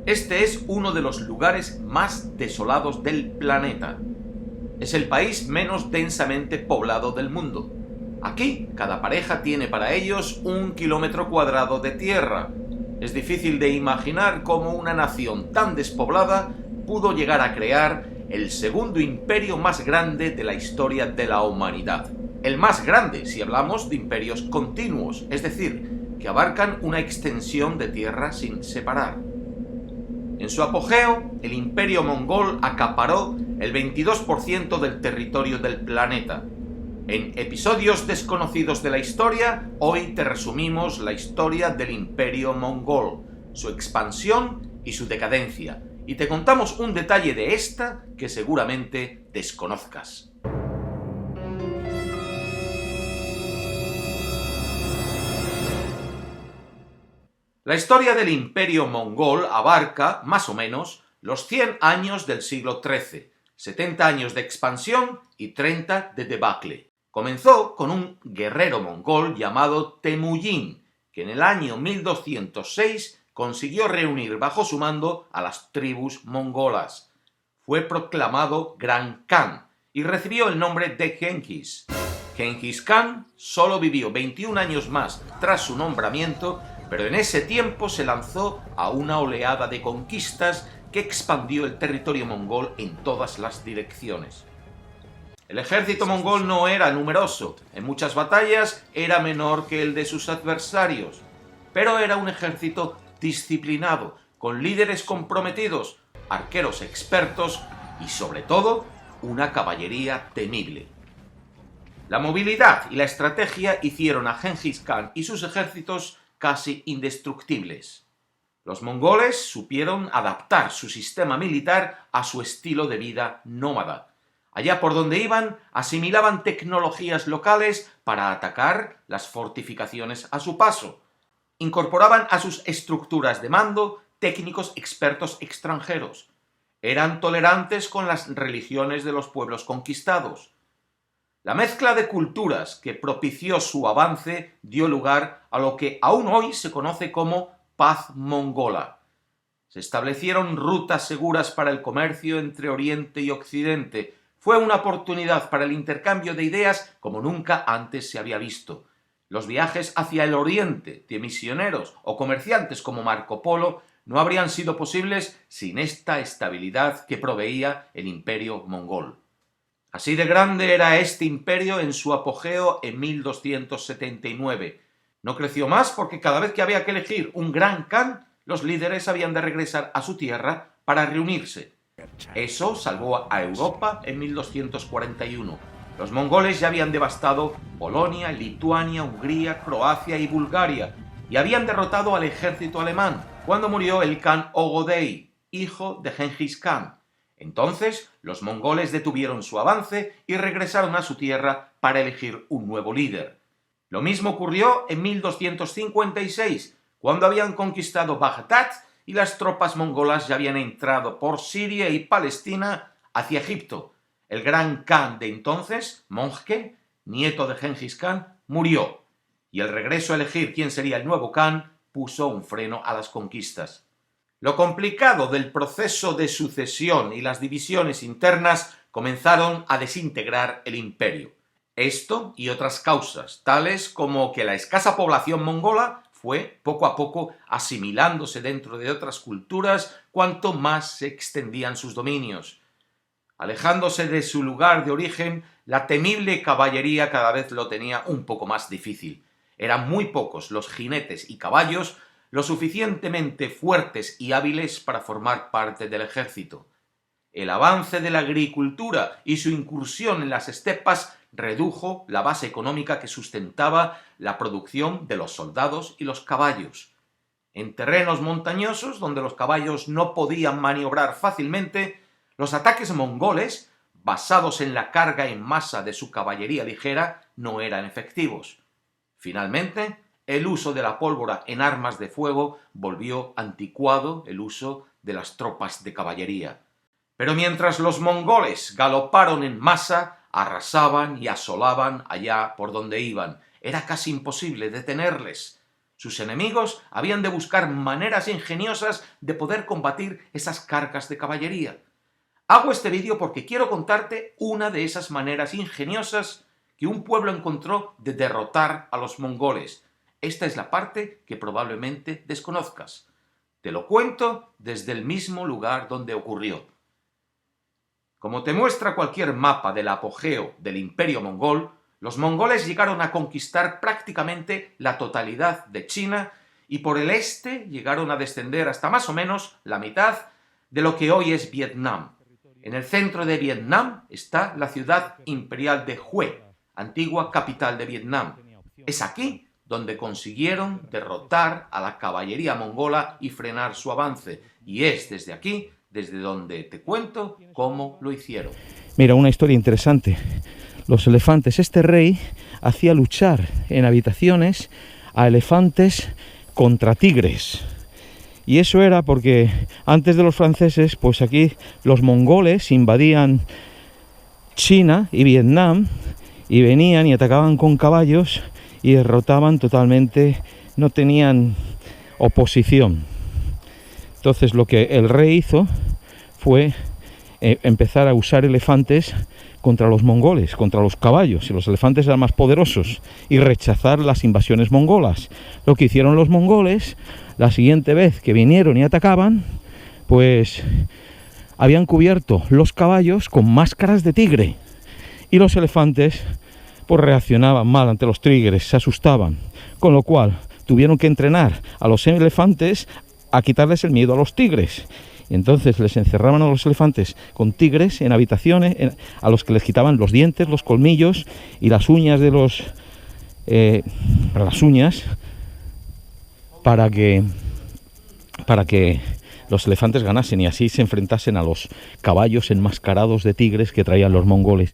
Este es uno de los lugares más desolados del planeta. Es el país menos densamente poblado del mundo. Aquí, cada pareja tiene para ellos 1 kilómetro cuadrado de tierra. Es difícil de imaginar cómo una nación tan despoblada pudo llegar a crear el segundo imperio más grande de la historia de la humanidad. El más grande si hablamos de imperios continuos, es decir, que abarcan una extensión de tierra sin separar. En su apogeo, el imperio mongol acaparó el 22% del territorio del planeta. En episodios desconocidos de la historia, hoy te resumimos la historia del imperio mongol, su expansión y su decadencia, y te contamos un detalle de esta que seguramente desconozcas. La historia del imperio mongol abarca, más o menos, los 100 años del siglo XIII, 70 años de expansión y 30 de debacle. Comenzó con un guerrero mongol llamado Temujin, que en el año 1206 consiguió reunir bajo su mando a las tribus mongolas. Fue proclamado Gran Khan y recibió el nombre de Genghis. Genghis Khan solo vivió 21 años más tras su nombramiento, pero en ese tiempo se lanzó a una oleada de conquistas que expandió el territorio mongol en todas las direcciones. El ejército mongol no era numeroso, en muchas batallas era menor que el de sus adversarios, pero era un ejército disciplinado, con líderes comprometidos, arqueros expertos y, sobre todo, una caballería temible. La movilidad y la estrategia hicieron a Genghis Khan y sus ejércitos casi indestructibles. Los mongoles supieron adaptar su sistema militar a su estilo de vida nómada. Allá por donde iban, asimilaban tecnologías locales para atacar las fortificaciones a su paso. Incorporaban a sus estructuras de mando técnicos expertos extranjeros. Eran tolerantes con las religiones de los pueblos conquistados. La mezcla de culturas que propició su avance dio lugar a lo que aún hoy se conoce como paz mongola. Se establecieron rutas seguras para el comercio entre Oriente y Occidente. Fue una oportunidad para el intercambio de ideas como nunca antes se había visto. Los viajes hacia el Oriente de misioneros o comerciantes como Marco Polo no habrían sido posibles sin esta estabilidad que proveía el imperio mongol. Así de grande era este imperio en su apogeo en 1279. No creció más porque cada vez que había que elegir un gran khan, los líderes habían de regresar a su tierra para reunirse. Eso salvó a Europa en 1241. Los mongoles ya habían devastado Polonia, Lituania, Hungría, Croacia y Bulgaria, y habían derrotado al ejército alemán cuando murió el khan Ogodei, hijo de Genghis Khan. Entonces, los mongoles detuvieron su avance y regresaron a su tierra para elegir un nuevo líder. Lo mismo ocurrió en 1256, cuando habían conquistado Bagdad y las tropas mongolas ya habían entrado por Siria y Palestina hacia Egipto. El gran khan de entonces, Mongke, nieto de Genghis Khan, murió, y el regreso a elegir quién sería el nuevo khan puso un freno a las conquistas. Lo complicado del proceso de sucesión y las divisiones internas comenzaron a desintegrar el imperio. Esto y otras causas, tales como que la escasa población mongola fue poco a poco asimilándose dentro de otras culturas cuanto más se extendían sus dominios. Alejándose de su lugar de origen, la temible caballería cada vez lo tenía un poco más difícil. Eran muy pocos los jinetes y caballos lo suficientemente fuertes y hábiles para formar parte del ejército. El avance de la agricultura y su incursión en las estepas redujo la base económica que sustentaba la producción de los soldados y los caballos. En terrenos montañosos, donde los caballos no podían maniobrar fácilmente, los ataques mongoles, basados en la carga en masa de su caballería ligera, no eran efectivos. Finalmente, el uso de la pólvora en armas de fuego volvió anticuado el uso de las tropas de caballería. Pero mientras los mongoles galoparon en masa, arrasaban y asolaban allá por donde iban. Era casi imposible detenerles. Sus enemigos habían de buscar maneras ingeniosas de poder combatir esas cargas de caballería. Hago este vídeo porque quiero contarte una de esas maneras ingeniosas que un pueblo encontró de derrotar a los mongoles. Esta es la parte que probablemente desconozcas. Te lo cuento desde el mismo lugar donde ocurrió. Como te muestra cualquier mapa del apogeo del Imperio mongol, los mongoles llegaron a conquistar prácticamente la totalidad de China y por el este llegaron a descender hasta más o menos la mitad de lo que hoy es Vietnam. En el centro de Vietnam está la ciudad imperial de Hue, antigua capital de Vietnam. Es aquí donde consiguieron derrotar a la caballería mongola y frenar su avance, y es desde aquí desde donde te cuento cómo lo hicieron. Mira, una historia interesante. Los elefantes, este rey hacía luchar en habitaciones a elefantes contra tigres. Y eso era porque antes de los franceses, pues aquí los mongoles invadían China y Vietnam y venían y atacaban con caballos y derrotaban totalmente, no tenían oposición. Entonces lo que el rey hizo fue empezar a usar elefantes contra los mongoles, contra los caballos, y los elefantes eran más poderosos, y rechazar las invasiones mongolas. Lo que hicieron los mongoles, la siguiente vez que vinieron y atacaban, pues habían cubierto los caballos con máscaras de tigre, y los elefantes pues reaccionaban mal ante los tigres, se asustaban, con lo cual tuvieron que entrenar a los elefantes a quitarles el miedo a los tigres. Y entonces les encerraban a los elefantes con tigres en habitaciones a los que les quitaban los dientes, los colmillos y las uñas de las uñas para que los elefantes ganasen y así se enfrentasen a los caballos enmascarados de tigres que traían los mongoles.